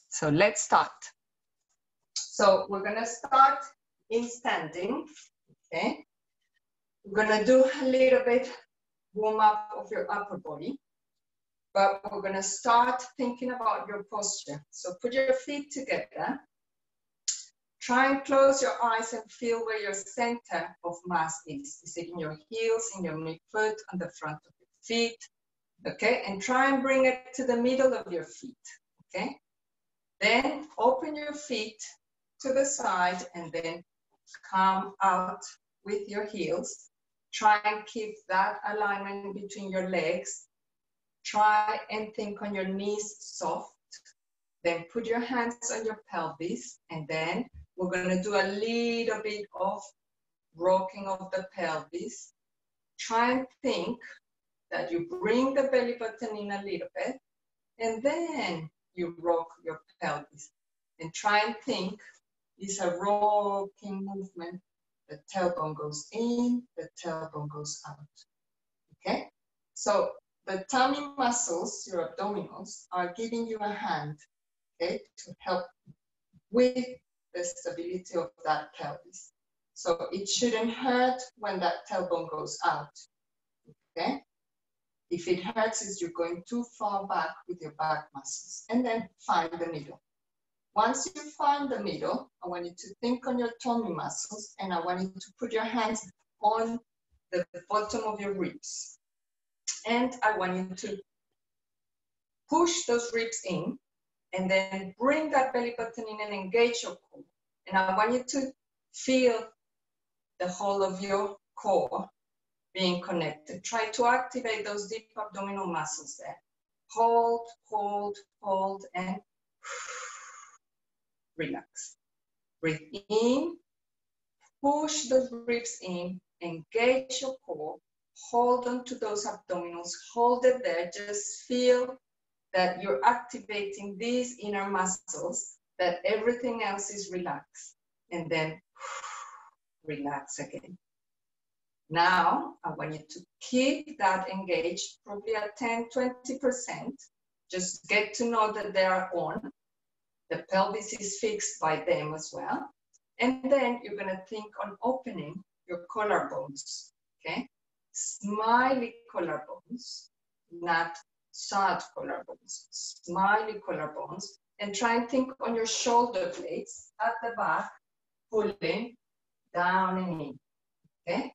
So let's start. So we're gonna start in standing, okay? We're gonna do a little bit warm up of your upper body, but we're gonna start thinking about your posture. So put your feet together. Try and close your eyes and feel where your center of mass is. Is it in your heels, in your midfoot, on the front of your feet? Okay, and try and bring it to the middle of your feet, okay? Then open your feet to the side and then come out with your heels. Try and keep that alignment between your legs. Try and think on your knees soft. Then put your hands on your pelvis, and then we're gonna do a little bit of rocking of the pelvis. Try and think that you bring the belly button in a little bit, and then you rock your pelvis. And try and think it's a rocking movement. The tailbone goes in, the tailbone goes out, okay? So the tummy muscles, your abdominals, are giving you a hand, okay, to help with the stability of that pelvis. So it shouldn't hurt when that tailbone goes out, okay? If it hurts, it's you're going too far back with your back muscles. And then find the middle. Once you find the middle, I want you to think on your tummy muscles, and I want you to put your hands on the bottom of your ribs. And I want you to push those ribs in, and then bring that belly button in and engage your core. And I want you to feel the whole of your core being connected. Try to activate those deep abdominal muscles there. Hold, hold, hold, and relax. Breathe in, push those ribs in, engage your core, hold on to those abdominals, hold it there, just feel that you're activating these inner muscles, that everything else is relaxed, and then relax again. Now, I want you to keep that engaged, probably at 10–20%. Just get to know that they are on. The pelvis is fixed by them as well. And then you're gonna think on opening your collarbones, okay? Smiley collarbones, not sad collarbones, smiley collarbones. And try and think on your shoulder blades at the back, pulling down and in, okay?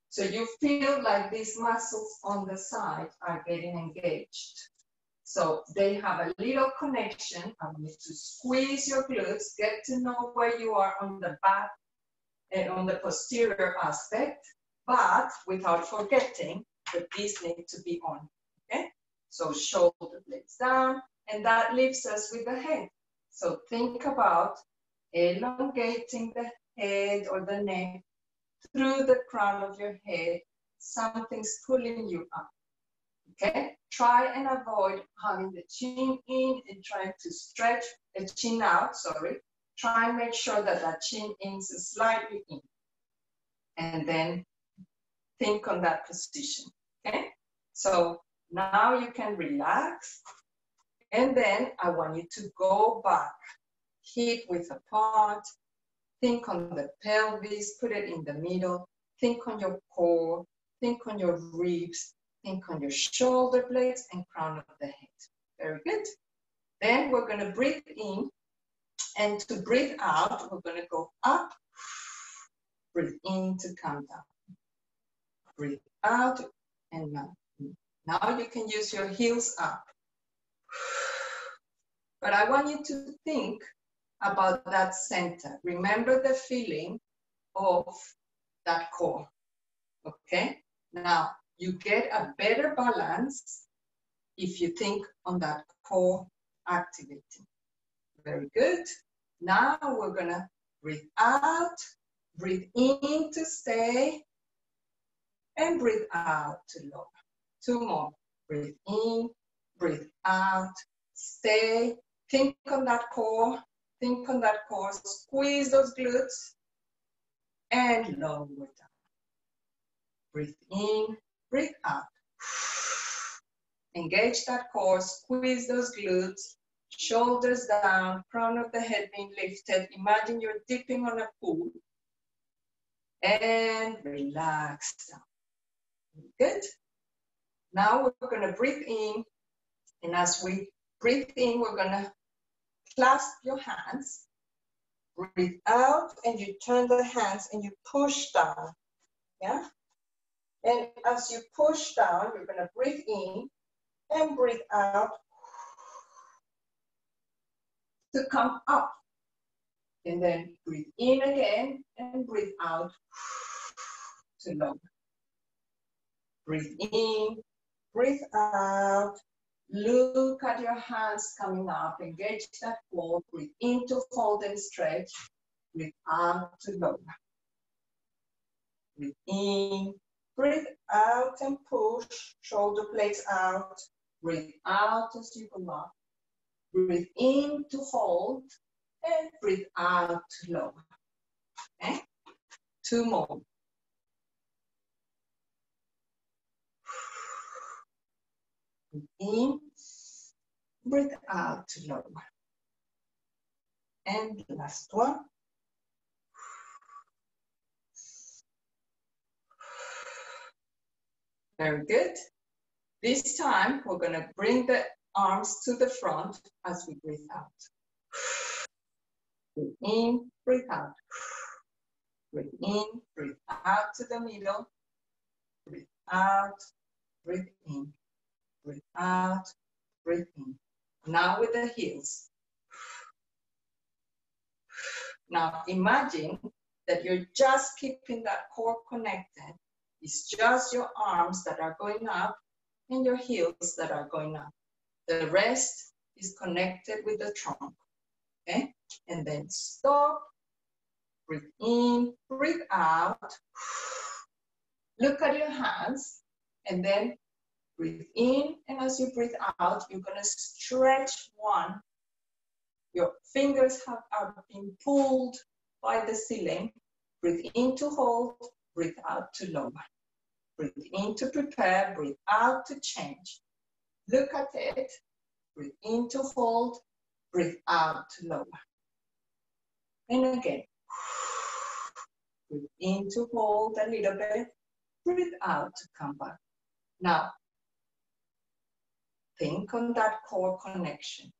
So you feel like these muscles on the side are getting engaged. So they have a little connection. I want you to squeeze your glutes, get to know where you are on the back and on the posterior aspect, but without forgetting that these need to be on, okay? So shoulder blades down, and that leaves us with the head. So think about elongating the head or the neck through the crown of your head. Something's pulling you up. Okay, try and avoid having the chin in and trying to stretch the chin out, sorry. Try and make sure that that chin is slightly in. And then think on that position, okay? So now you can relax. And then I want you to go back, hip width apart. Think on the pelvis, put it in the middle. Think on your core, think on your ribs. Think on your shoulder blades and crown of the head. Very good. Then we're going to breathe in, and to breathe out, we're going to go up. Breathe in to come down. Breathe out and down. Now you can use your heels up. But I want you to think about that center. Remember the feeling of that core. Okay? Now, you get a better balance if you think on that core activating. Very good. Now we're gonna breathe out, breathe in to stay, and breathe out to lower. Two more. Breathe in, breathe out, stay. Think on that core, squeeze those glutes, and lower down. Breathe in, breathe out. Engage that core, squeeze those glutes, Shoulders down, crown of the head being lifted. Imagine you're dipping on a pool. And relax down. Good. Now we're going to breathe in. And as we breathe in, we're going to clasp your hands. Breathe out and you turn the hands and you push down. Yeah? And as you push down, you're going to breathe in and breathe out to come up. And then breathe in again and breathe out to lower. Breathe in, breathe out. Look at your hands coming up. Engage that core. Breathe in to hold and stretch. Breathe out to lower. Breathe in, breathe out and push. Shoulder blades out. Breathe out as you go up. Breathe in to hold and breathe out to lower. Okay? 2 more. Breathe in, breathe out to lower. And last one. Very good. This time, we're going to bring the arms to the front as we breathe out. Breathe in, breathe out. Breathe in, breathe out to the middle. Breathe out, breathe in. Breathe out, breathe in. Now with the heels. Now imagine that you're just keeping that core connected. It's just your arms that are going up and your heels that are going up. The rest is connected with the trunk, okay? And then stop, breathe in, breathe out. Look at your hands and then breathe in. And as you breathe out, you're gonna stretch one. Your fingers are being pulled by the ceiling. Breathe in to hold, breathe out to lower. Breathe in to prepare, breathe out to change. Look at it. Breathe in to hold, breathe out to lower. And again. Breathe in to hold a little bit, breathe out to come back. Now, think on that core connection.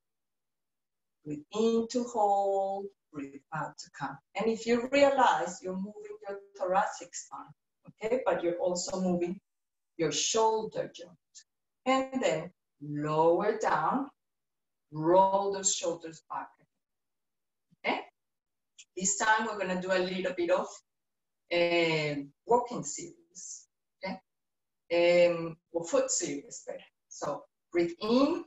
Breathe in to hold, breathe out to come. And if you realize you're moving your thoracic spine, okay, but you're also moving your shoulder joint. And then lower down, roll those shoulders back. Okay? This time we're going to do a little bit of walking series, okay? Or foot series better. So breathe in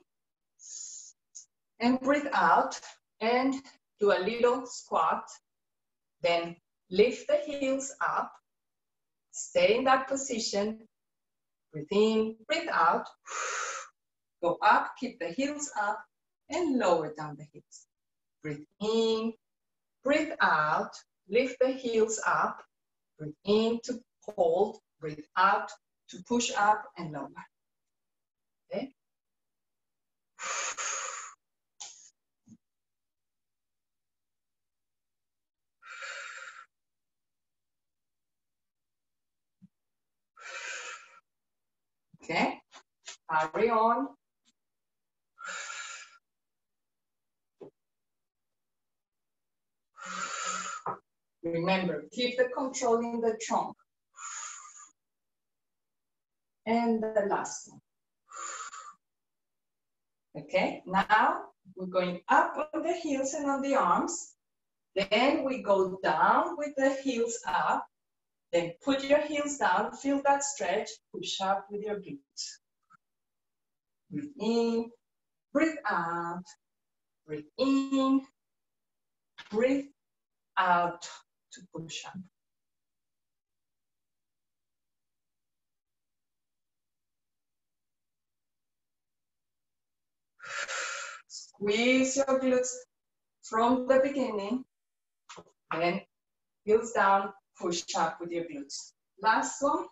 and breathe out and do a little squat. Then lift the heels up, stay in that position, breathe in, breathe out, go up, keep the heels up and lower down the hips. Breathe in, breathe out, lift the heels up, breathe in to hold, breathe out to push up and lower. Okay? Okay, carry on. Remember, keep the control in the trunk. And the last one. Okay, now we're going up on the heels and on the arms. Then we go down with the heels up. Then put your heels down, feel that stretch, push up with your glutes. Breathe in, breathe out, breathe in, breathe out to push up. Squeeze your glutes from the beginning, then heels down, push up with your glutes. Last one,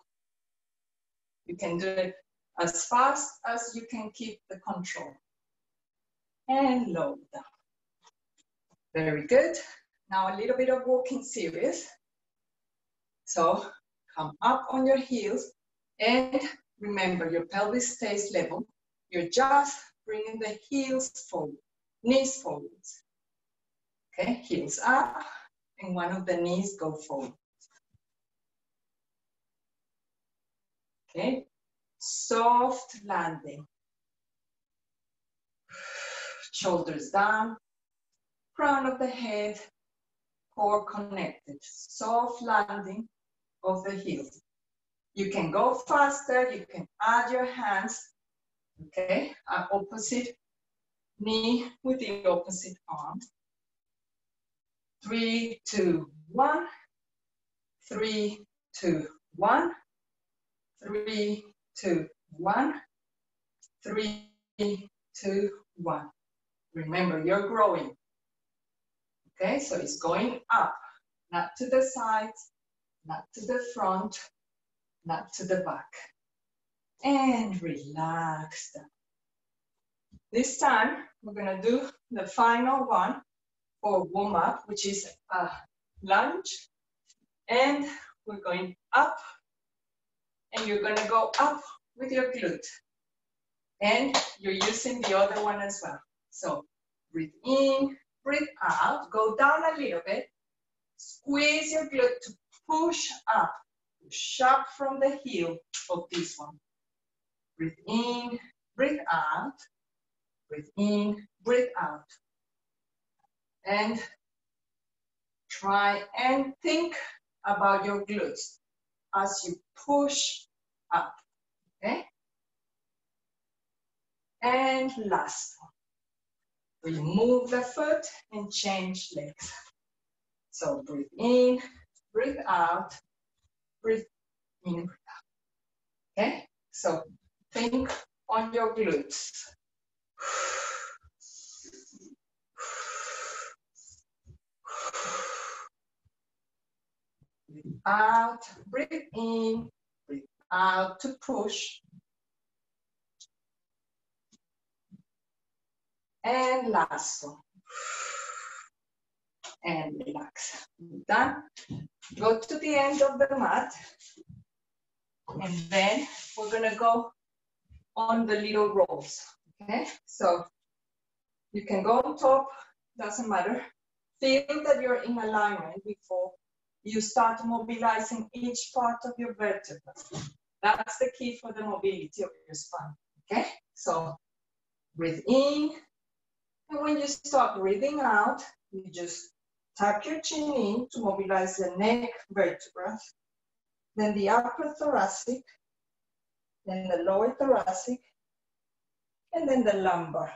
you can do it as fast as you can keep the control. and lower down. Very good. Now a little bit of walking series. So come up on your heels and remember your pelvis stays level. You're just bringing the heels forward, knees forward. Okay, heels up and one of the knees go forward. Okay, soft landing. Shoulders down, crown of the head, core connected. Soft landing of the heels. You can go faster, you can add your hands, okay? Opposite knee with the opposite arm. 3, 2, 1. 3, 2, 1. 3, 2, 1. 3, 2, 1. Remember, you're growing. Okay, so it's going up, not to the sides, not to the front, not to the back. And relax down. This time, we're gonna do the final one for warm up, which is a lunge. And we're going up, and you're gonna go up with your glute. And you're using the other one as well. So breathe in, breathe out, go down a little bit, squeeze your glute to push up from the heel of this one. Breathe in, breathe out, breathe in, breathe out. And try and think about your glutes as you push up, okay? And last one. Remove the foot and change legs. So breathe in, breathe out, breathe in, breathe out. Okay? So think on your glutes. Breathe out, breathe in, breathe out to push. And last one. And relax. Done. Go to the end of the mat. And then we're gonna go on the little rolls. Okay? So you can go on top, doesn't matter. Feel that you're in alignment before you start mobilizing each part of your vertebra. That's the key for the mobility of your spine. Okay? So breathe in. And when you start breathing out, you just tuck your chin in to mobilize the neck vertebrae, then the upper thoracic, then the lower thoracic, and then the lumbar.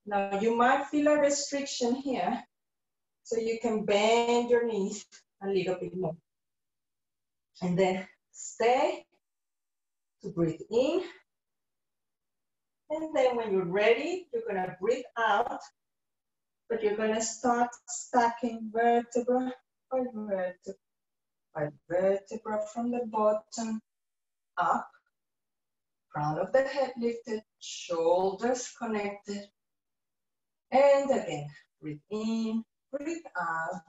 Now you might feel a restriction here, so you can bend your knees a little bit more. And then stay to breathe in. And then when you're ready, you're gonna breathe out, but you're gonna start stacking vertebra by vertebra by vertebra from the bottom up, crown of the head lifted, shoulders connected. And again, breathe in, breathe out,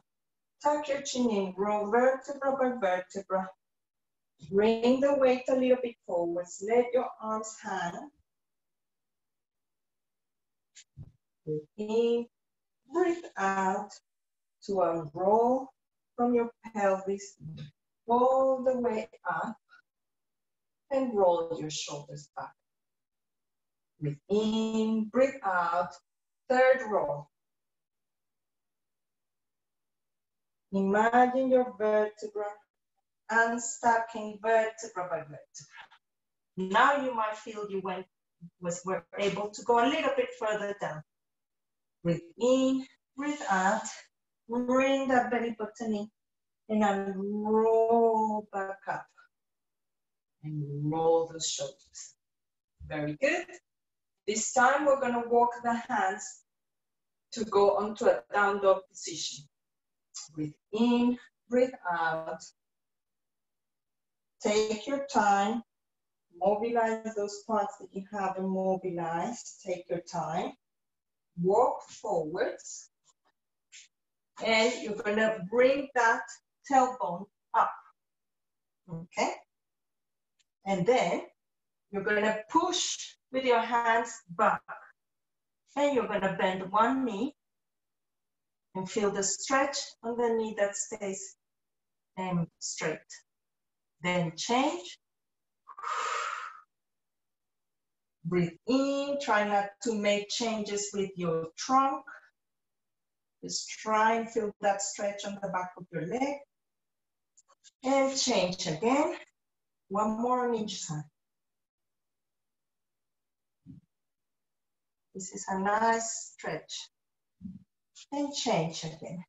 tuck your chin in, roll vertebra by vertebra. Bring the weight a little bit forwards, let your arms hang. Breathe in, breathe out to unroll from your pelvis all the way up and roll your shoulders back. Breathe in, breathe out, third roll. Imagine your vertebra unstacking vertebra by vertebra. Now you might feel you were able to go a little bit further down. Breathe in, breathe out, bring that belly button in, and then roll back up. And roll those shoulders. Very good. This time we're gonna walk the hands to go onto a down dog position. Breathe in, breathe out. Take your time. Mobilize those parts that you haven't mobilized. Take your time. walk forwards, and you're gonna bring that tailbone up, okay? And then you're gonna push with your hands back, and you're gonna bend one knee and feel the stretch on the knee that stays straight. Then change. Breathe in, try not to make changes with your trunk. Just try and feel that stretch on the back of your leg. And change again. One more on each side. This is a nice stretch. And change again.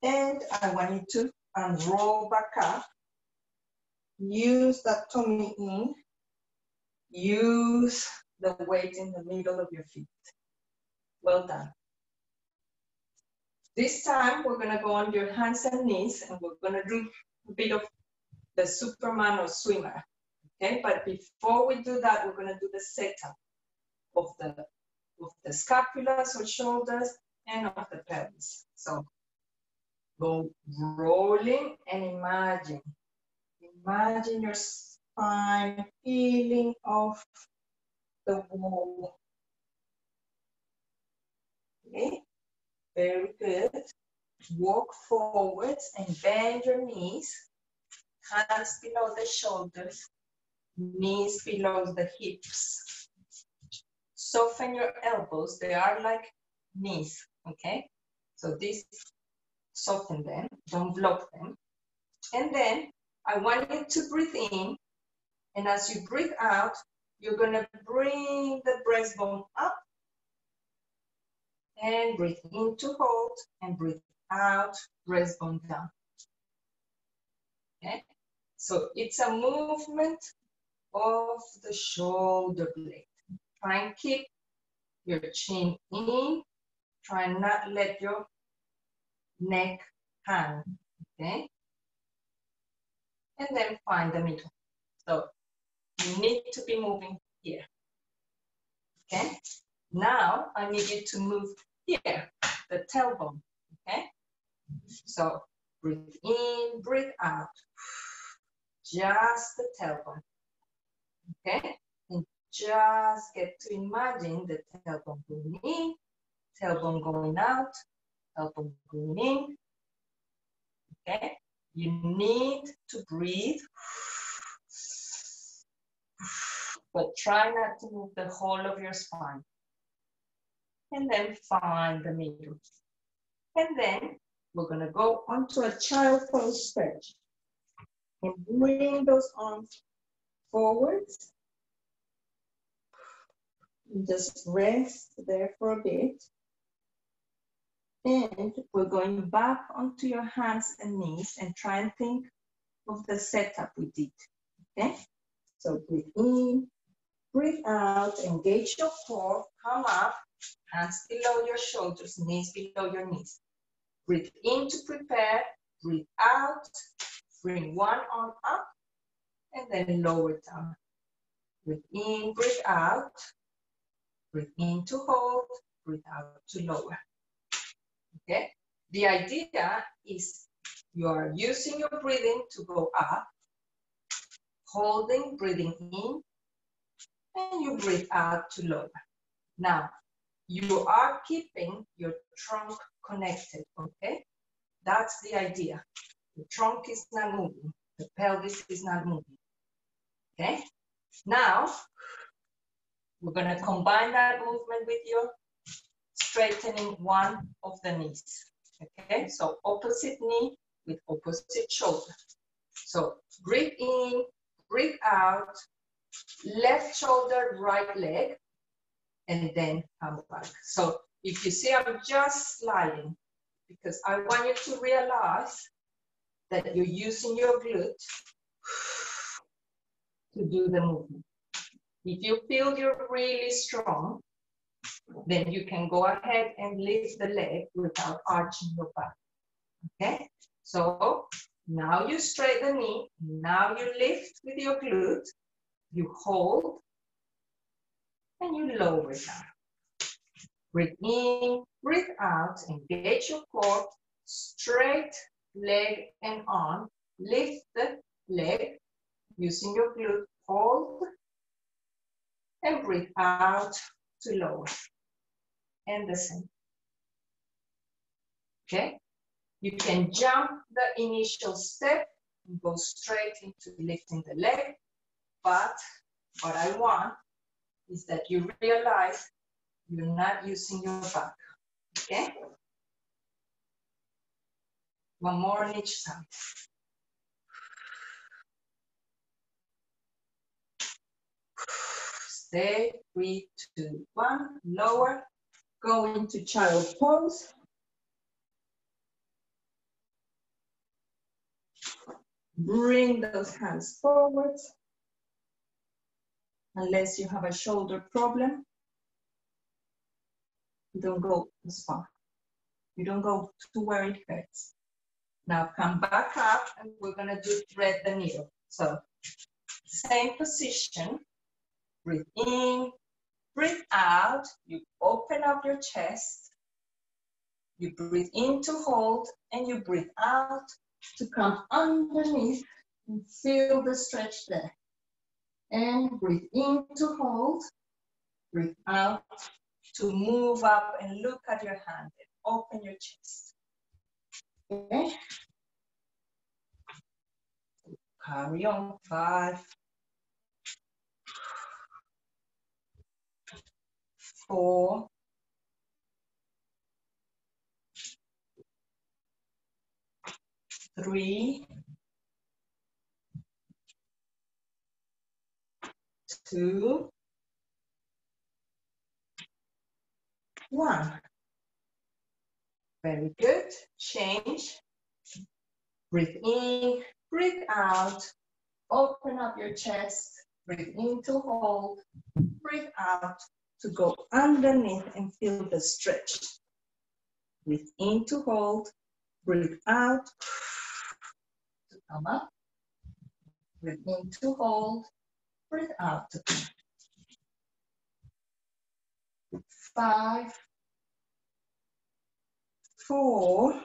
And I want you to unroll back up. Use that tummy in. Use the weight in the middle of your feet. Well done. This time, we're gonna go on your hands and knees, and we're gonna do a bit of the Superman or swimmer, okay? But before we do that, we're gonna do the setup of the scapulas or shoulders and of the pelvis. So go rolling and imagine. Imagine your spine peeling off the wall. Okay, very good. Walk forwards and bend your knees. Hands below the shoulders, knees below the hips. Soften your elbows, they are like knees, okay? So this, soften them, don't block them. And then I want you to breathe in, and as you breathe out, you're gonna bring the breastbone up, and breathe in to hold, and breathe out, breastbone down. Okay? So it's a movement of the shoulder blade. Try and keep your chin in. Try and not let your neck hang, okay? And then find the middle. So you need to be moving here, okay? Now I need you to move here, the tailbone, okay? So breathe in, breathe out. Just the tailbone, okay? And just get to imagine the tailbone going in, tailbone going out, tailbone going in, okay? You need to breathe, but try not to move the whole of your spine. And then find the middle. And then we're gonna go onto a child pose stretch. And bring those arms forwards. Just rest there for a bit. And we're going back onto your hands and knees and try and think of the setup we did, okay? So breathe in, breathe out, engage your core, come up, hands below your shoulders, knees below your knees. Breathe in to prepare, breathe out, bring one arm up, and then lower down. Breathe in, breathe out, breathe in to hold, breathe out to lower. Okay? The idea is you are using your breathing to go up, holding, breathing in, and you breathe out to lower. Now, you are keeping your trunk connected, okay? That's the idea. The trunk is not moving, the pelvis is not moving, okay? Now, we're gonna combine that movement with your straightening one of the knees, okay? So opposite knee with opposite shoulder. So breathe in, breathe out, left shoulder, right leg, and then come back. So if you see, I'm just sliding because I want you to realize that you're using your glute to do the movement. If you feel you're really strong, then you can go ahead and lift the leg without arching your back, okay? So now you straighten the knee, now you lift with your glute, You hold and you lower down. Breathe in, breathe out, engage your core, straight leg and arm. Lift the leg using your glute, hold, and breathe out to lower. And the same. Okay? You can jump the initial step and go straight into lifting the leg, but what I want is that you realize you're not using your back, okay? One more on each side. Stay, 3, 2, 1, lower, go into child pose. Bring those hands forward. Unless you have a shoulder problem, you don't go as far. You don't go to where it hurts. Now come back up and we're gonna do thread the needle. So same position, breathe in, breathe out, you open up your chest, you breathe in to hold, and you breathe out to come underneath and feel the stretch there. And breathe in to hold, breathe out to move up and look at your hand and open your chest. Okay? Carry on, 5, 4, 3, 2, 1. Very good. Change. Breathe in, breathe out. Open up your chest. Breathe in to hold. Breathe out to go underneath and feel the stretch. Breathe in to hold. Breathe out to come up. Breathe in to hold. Breathe out to come up. 5, 4,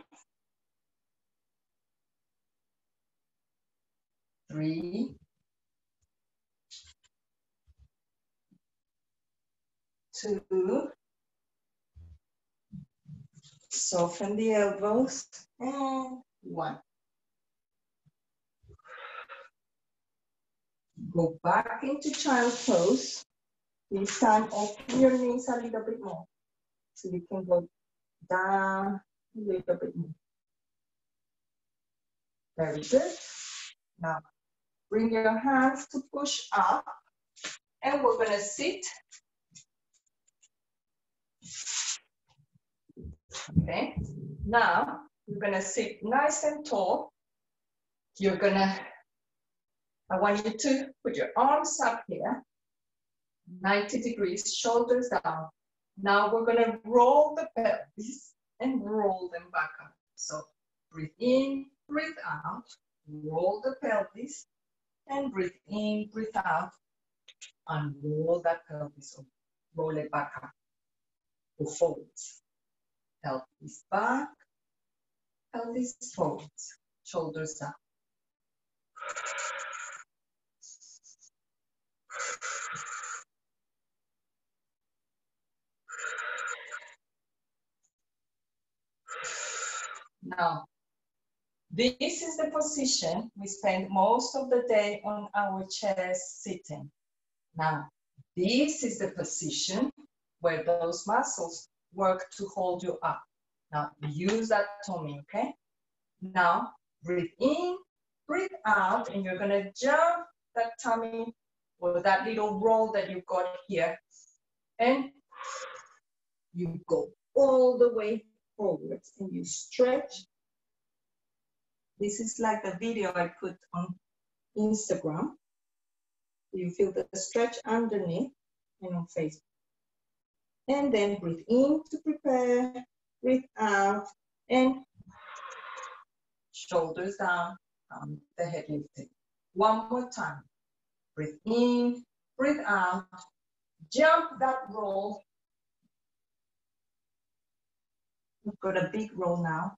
3, 2, soften the elbows, and 1. Go back into child pose. This time open your knees a little bit more. So you can go down a little bit more. Very good. Now bring your hands to push up, and we're gonna sit. Okay, now you're gonna sit nice and tall. I want you to put your arms up here, 90 degrees, shoulders down. Now we're gonna roll the pelvis and roll them back up. So breathe in, breathe out, roll the pelvis, and breathe in, breathe out, and roll that pelvis up. Roll it back up. Go forwards. Pelvis back, pelvis forwards, shoulders down. Now, this is the position we spend most of the day on our chairs sitting. Now, this is the position where those muscles work to hold you up. Now, use that tummy, okay? Now, breathe in, breathe out, and you're gonna jump that tummy or that little roll that you got here, and you go all the way forwards and you stretch. This is like the video I put on Instagram. You feel the stretch underneath and on Facebook. And then breathe in to prepare, breathe out, and shoulders down, the head lifted. One more time. Breathe in, breathe out. Jump that roll. We've got a big roll now.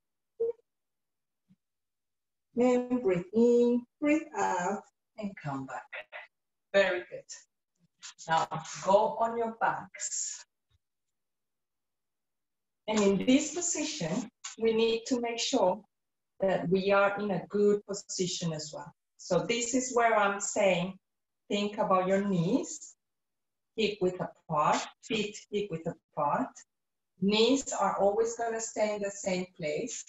Then breathe in, breathe out, and come back. Very good. Now go on your backs. And in this position, we need to make sure that we are in a good position as well. So this is where I'm saying, think about your knees, hip width apart, feet hip width apart. Knees are always going to stay in the same place.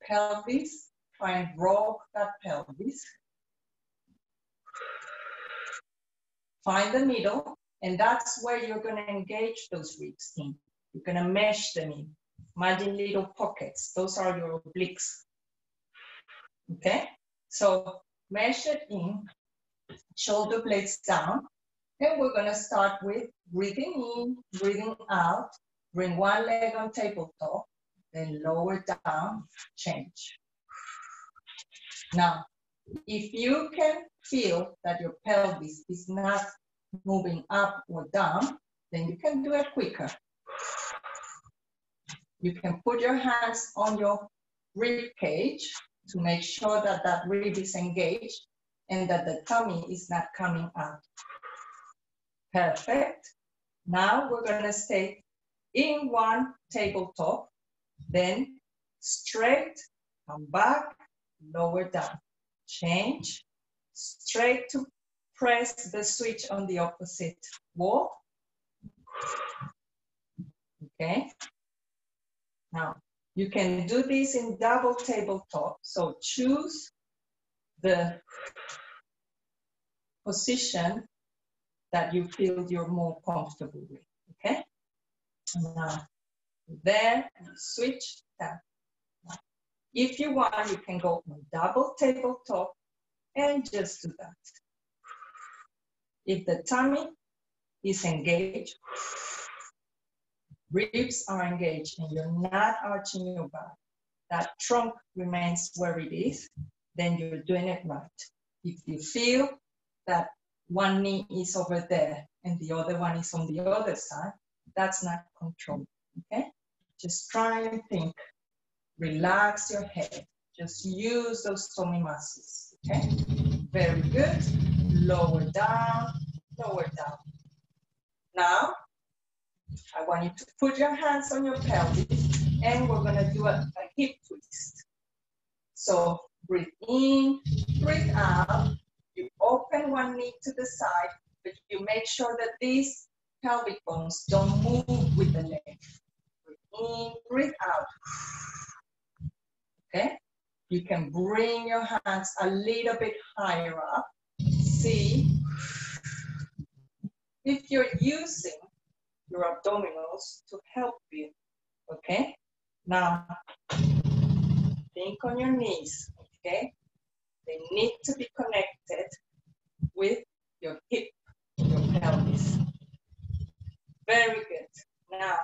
Pelvis, try and rock that pelvis. Find the middle, and that's where you're going to engage those ribs in. You're going to mesh them in. Imagine little pockets. Those are your obliques. Okay? So mesh it in, shoulder blades down. And we're going to start with breathing in, breathing out. Bring one leg on tabletop, then lower down, change. Now, if you can feel that your pelvis is not moving up or down, then you can do it quicker. You can put your hands on your rib cage to make sure that that rib is engaged and that the tummy is not coming out. Perfect. Now we're going to stay in one tabletop, then straight, come back, lower down, change, straight to press the switch on the opposite wall. Okay. Now, you can do this in double tabletop, so choose the position that you feel you're more comfortable with, okay? Now, then switch down. If you want, you can go on double tabletop and just do that. If the tummy is engaged, ribs are engaged, and you're not arching your back, that trunk remains where it is, then you're doing it right. If you feel that one knee is over there and the other one is on the other side, that's not control, okay? Just try and think. Relax your head. Just use those tummy muscles, okay? Very good. Lower down, lower down. Now, I want you to put your hands on your pelvis and we're gonna do a hip twist. So breathe in, breathe out. You open one knee to the side, but you make sure that these pelvic bones don't move with the leg. Breathe in, breathe out. Okay? You can bring your hands a little bit higher up. See if you're using your abdominals to help you. Okay? Now, think on your knees. Okay? They need to be connected with your hip, your pelvis. Very good. Now,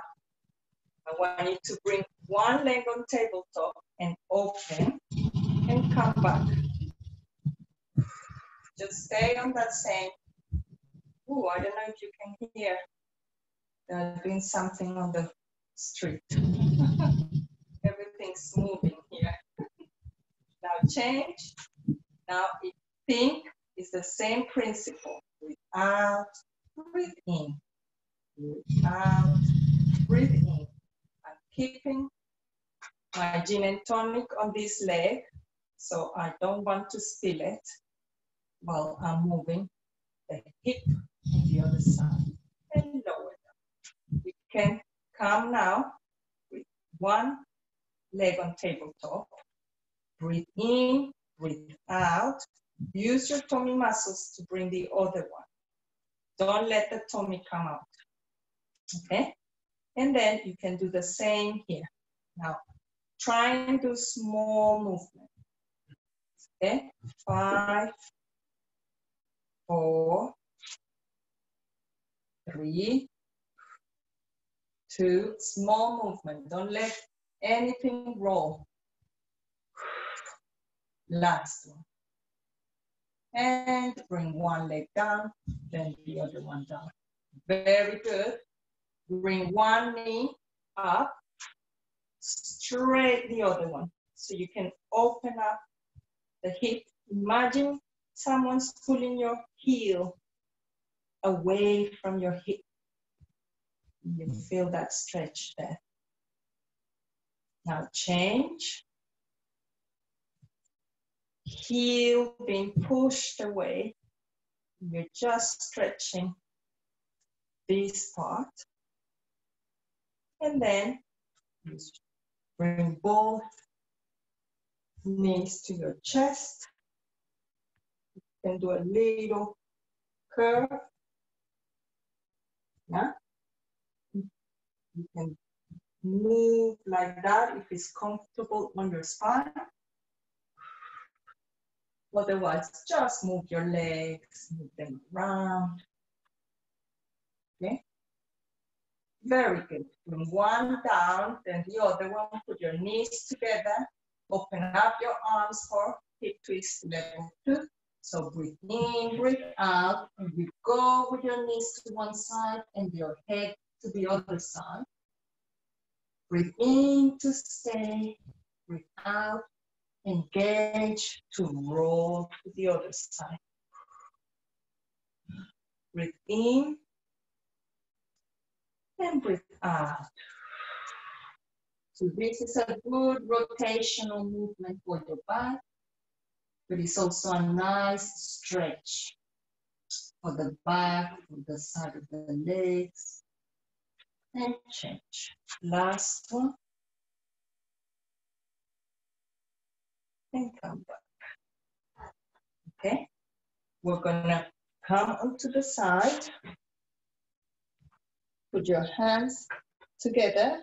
I want you to bring one leg on tabletop and open and come back. Just stay on that same. Ooh, I don't know if you can hear. They're doing something on the street. Everything's moving here. Now change. Now think is the same principle. Breathe out, breathe in. Breathe out, breathe in. I'm keeping my gin and tonic on this leg, so I don't want to spill it while I'm moving the hip on the other side and lower down. We can come now with one leg on tabletop. Breathe in, breathe out. Use your tummy muscles to bring the other one. Don't let the tummy come out. Okay? And then you can do the same here. Now, try and do small movement. Okay? 5, 4, 3, 2, small movement. Don't let anything roll. Last one. And bring one leg down, then the other one down. Very good. Bring one knee up, straight the other one. So you can open up the hip. Imagine someone's pulling your heel away from your hip. You feel that stretch there. Now change. Heel being pushed away. You're just stretching this part. And then bring both knees to your chest. You can do a little curve. Yeah? You can move like that if it's comfortable on your spine. Otherwise, just move your legs, move them around. Okay? Very good. Bring one down, then the other one. Put your knees together. Open up your arms for hip twist level 2. So breathe in, breathe out, and you go with your knees to one side and your head to the other side. Breathe in to stay, breathe out, engage to roll to the other side. Breathe in and breathe out. So this is a good rotational movement for your back, but it's also a nice stretch for the back, for the side of the legs. And change. Last one. And come back. Okay? We're gonna come onto the side. Put your hands together.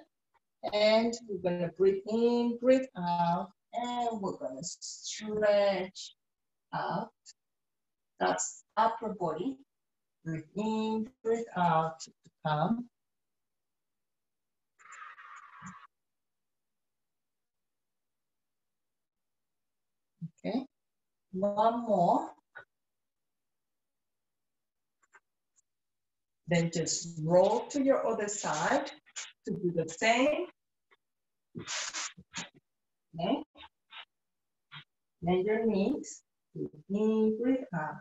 And we're gonna breathe in, breathe out. And we're gonna stretch out. That's upper body. Breathe in, breathe out to come. Okay, one more. Then just roll to your other side to do the same. Okay. Bend your knees. Breathe in, breathe out.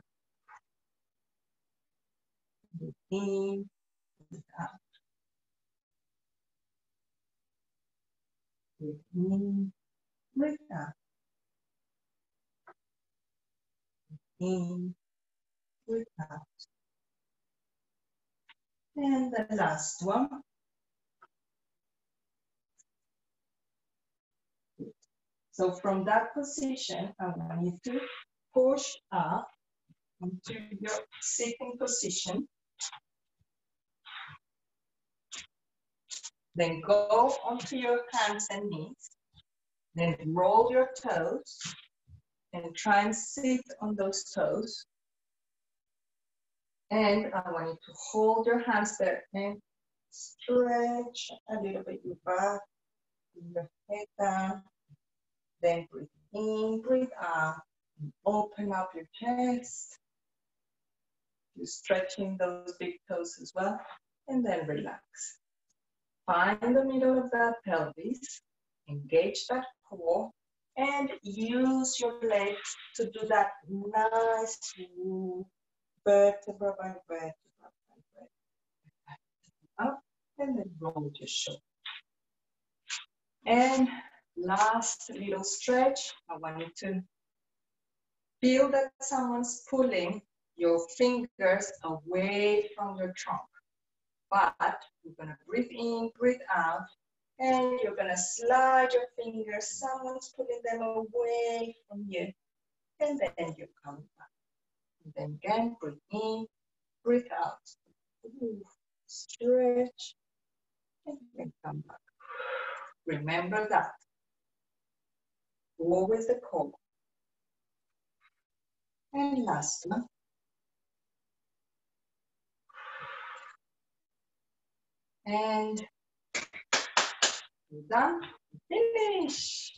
Breathe in, breathe out. Breathe in, breathe out. In, breathe out. And the last one. So from that position, I want you to push up into your sitting position. Then go onto your hands and knees. Then roll your toes and try and sit on those toes. And I want you to hold your hands there and stretch a little bit your back, your head down. Then breathe in, breathe out, and open up your chest. You're stretching those big toes as well. And then relax. Find the middle of that pelvis, engage that core, and use your legs to do that nice move, vertebra by vertebra by vertebra. Up, and then roll your shoulder. And last little stretch, I want you to feel that someone's pulling your fingers away from your trunk. But you're gonna breathe in, breathe out, and you're gonna slide your fingers. Someone's pulling them away from you. And then you come back. And then again, breathe in, breathe out. Ooh, stretch, and then come back. Remember that. Go with the core. And last one. And you're done. Finish.